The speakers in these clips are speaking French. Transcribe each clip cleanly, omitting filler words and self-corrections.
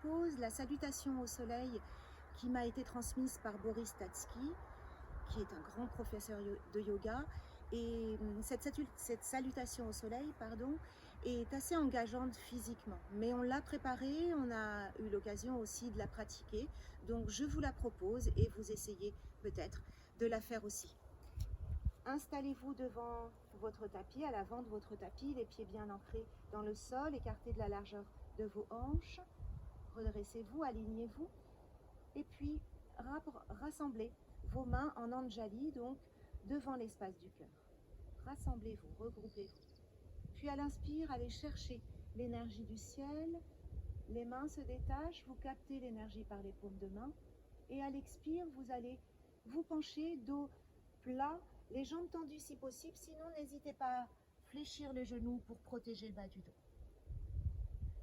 propose la salutation au soleil qui m'a été transmise par Boris Statsky, qui est un grand professeur de yoga. Et cette salutation au soleil, est assez engageante physiquement. Mais on l'a préparée, on a eu l'occasion aussi de la pratiquer. Donc je vous la propose et vous essayez peut-être de la faire aussi. Installez-vous devant votre tapis, à l'avant de votre tapis, les pieds bien ancrés dans le sol, écartés de la largeur de vos hanches. Redressez-vous, alignez-vous. Et puis rassemblez vos mains en Anjali, donc devant l'espace du cœur. Rassemblez-vous, regroupez-vous. Puis à l'inspire, allez chercher l'énergie du ciel. Les mains se détachent, vous captez l'énergie par les paumes de main. Et à l'expire, vous allez vous pencher, dos plat, les jambes tendues si possible. Sinon, n'hésitez pas à fléchir les genoux pour protéger le bas du dos.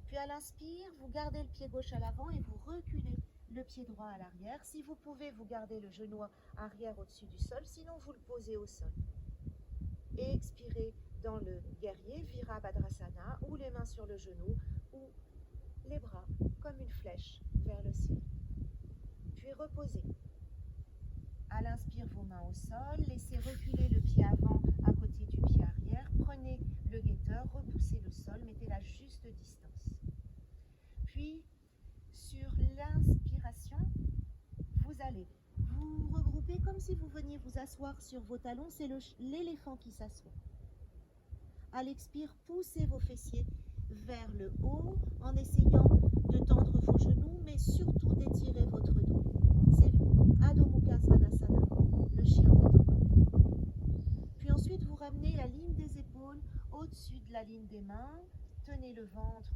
Puis à l'inspire, vous gardez le pied gauche à l'avant et vous reculez le pied droit à l'arrière. Si vous pouvez, vous gardez le genou arrière au-dessus du sol, sinon vous le posez au sol. Et expirez dans le guerrier, Virabhadrasana, ou les mains sur le genou, ou les bras comme une flèche vers le ciel. Puis reposez. À l'inspire, vos mains au sol, laissez reculer le pied avant à côté du pied arrière, prenez le guetteur, repoussez le sol, mettez la juste distance. Puis, sur l'inspiration, vous allez vous regrouper comme si vous veniez vous asseoir sur vos talons, c'est l'éléphant qui s'assoit. À l'expire, poussez vos fessiers vers le haut en essayant de tendre vos genoux, mais surtout d'étirer votre dos. C'est Adho Mukha Svanasana, le chien tête en bas. Puis ensuite, vous ramenez la ligne des épaules au-dessus de la ligne des mains. Tenez le ventre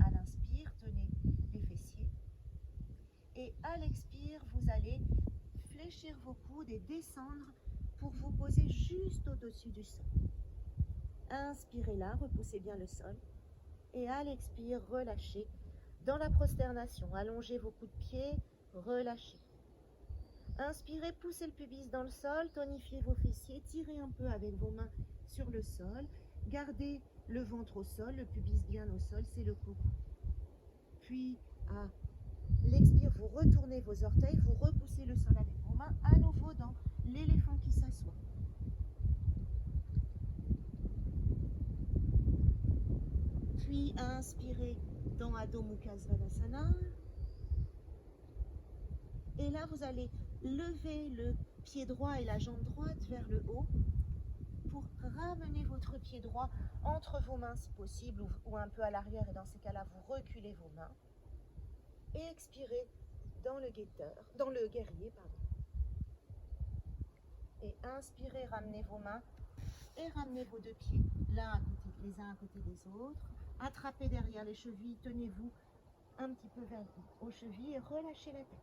à l'inspire, tenez les fessiers. Et à l'expire, vous allez fléchir vos coudes et descendre pour vous poser juste au-dessus du sol. Inspirez là, repoussez bien le sol. Et à l'expire, relâchez. Dans la prosternation, allongez vos coups de pied, relâchez. Inspirez, poussez le pubis dans le sol, tonifiez vos fessiers, tirez un peu avec vos mains sur le sol. Gardez le ventre au sol, le pubis bien au sol, c'est le cobra. Puis à l'expire, vous retournez vos orteils, vous repoussez le sol avec vos mains, à nouveau dans l'éléphant qui s'assoit. Puis inspirez dans Adho Mukha Svanasana. Et là, vous allez lever le pied droit et la jambe droite vers le haut pour ramener votre pied droit entre vos mains si possible ou un peu à l'arrière. Et dans ces cas-là, vous reculez vos mains. Et expirez dans le guerrier. Et inspirez, ramenez vos mains et ramenez vos deux pieds les uns à côté des autres. Attrapez derrière les chevilles, tenez-vous un petit peu aux chevilles et relâchez la tête.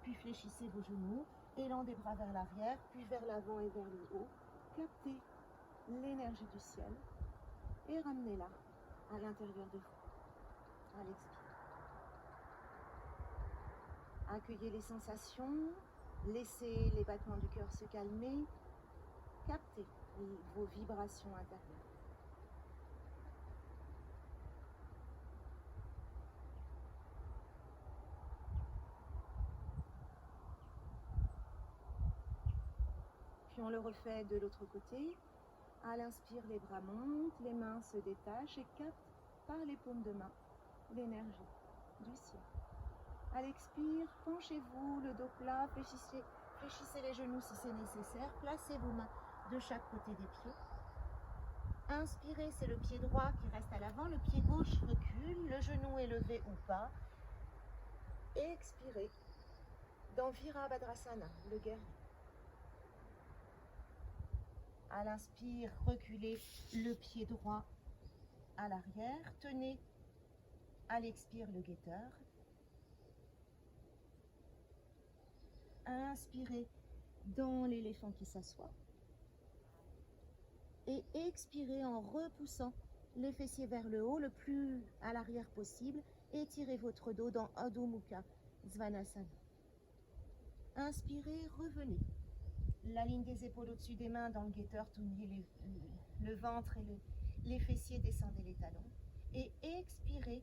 Puis fléchissez vos genoux, élan des bras vers l'arrière, puis vers l'avant et vers le haut. Captez l'énergie du ciel et ramenez-la à l'intérieur de vous, à l'expire. Accueillez les sensations, laissez les battements du cœur se calmer, captez vos vibrations intérieures. Puis on le refait de l'autre côté. À l'inspire, les bras montent, les mains se détachent et captent par les paumes de main l'énergie du ciel. À l'expire, penchez-vous, le dos plat, fléchissez les genoux si c'est nécessaire, placez vos mains de chaque côté des pieds. Inspirez, c'est le pied droit qui reste à l'avant, le pied gauche recule, le genou est levé ou pas. Et expirez dans Virabhadrasana, le guerrier. À l'inspire, reculez le pied droit à l'arrière, tenez à l'expire le guetteur. Inspirez dans l'éléphant qui s'assoit. Et expirez en repoussant les fessiers vers le haut, le plus à l'arrière possible. Étirez votre dos dans Adho Mukha Svanasana. Inspirez, revenez. La ligne des épaules au-dessus des mains dans le guetteur, tournez le ventre et les fessiers, descendez les talons. Et expirez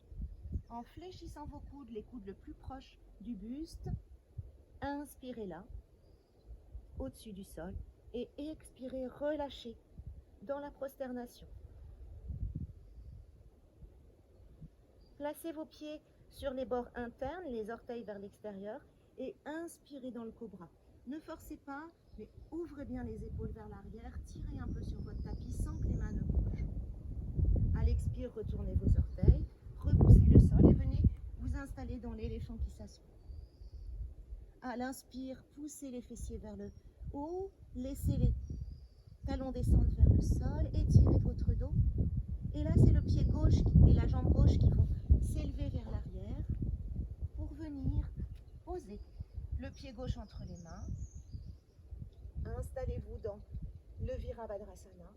en fléchissant vos coudes, les coudes le plus proches du buste. Inspirez là, au-dessus du sol. Et expirez, relâchez dans la prosternation. Placez vos pieds sur les bords internes, les orteils vers l'extérieur, et inspirez dans le cobra. Ne forcez pas, mais ouvrez bien les épaules vers l'arrière, tirez un peu sur votre tapis sans que les mains ne bougent. À l'expire, retournez vos orteils, repoussez le sol et venez vous installer dans l'éléphant qui s'assoit. À l'inspire, poussez les fessiers vers le haut, laissez les talons descendre vers le sol, étirez votre dos. Et là, c'est le pied gauche et la jambe gauche qui vont s'élever vers l'arrière pour venir poser le pied gauche entre les mains. Installez-vous dans le Virabhadrasana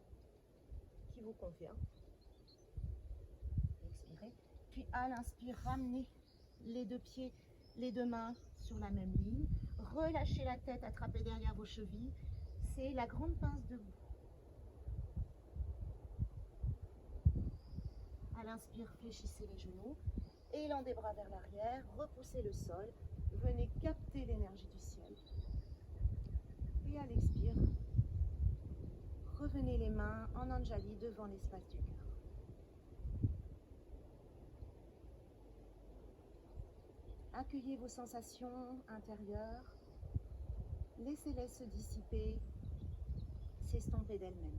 qui vous convient. Expirez. Puis à l'inspire, ramenez les deux pieds, les deux mains sur la même ligne. Relâchez la tête, attrapez derrière vos chevilles. C'est la grande pince debout. À l'inspire, fléchissez les genoux, élan des bras vers l'arrière, repoussez le sol, venez capter l'énergie du ciel. Et à l'expire, revenez les mains en Anjali devant l'espace du cœur. Accueillez vos sensations intérieures, laissez-les se dissiper, s'estomper d'elles-mêmes.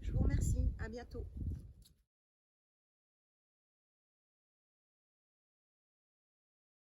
Je vous remercie, à bientôt.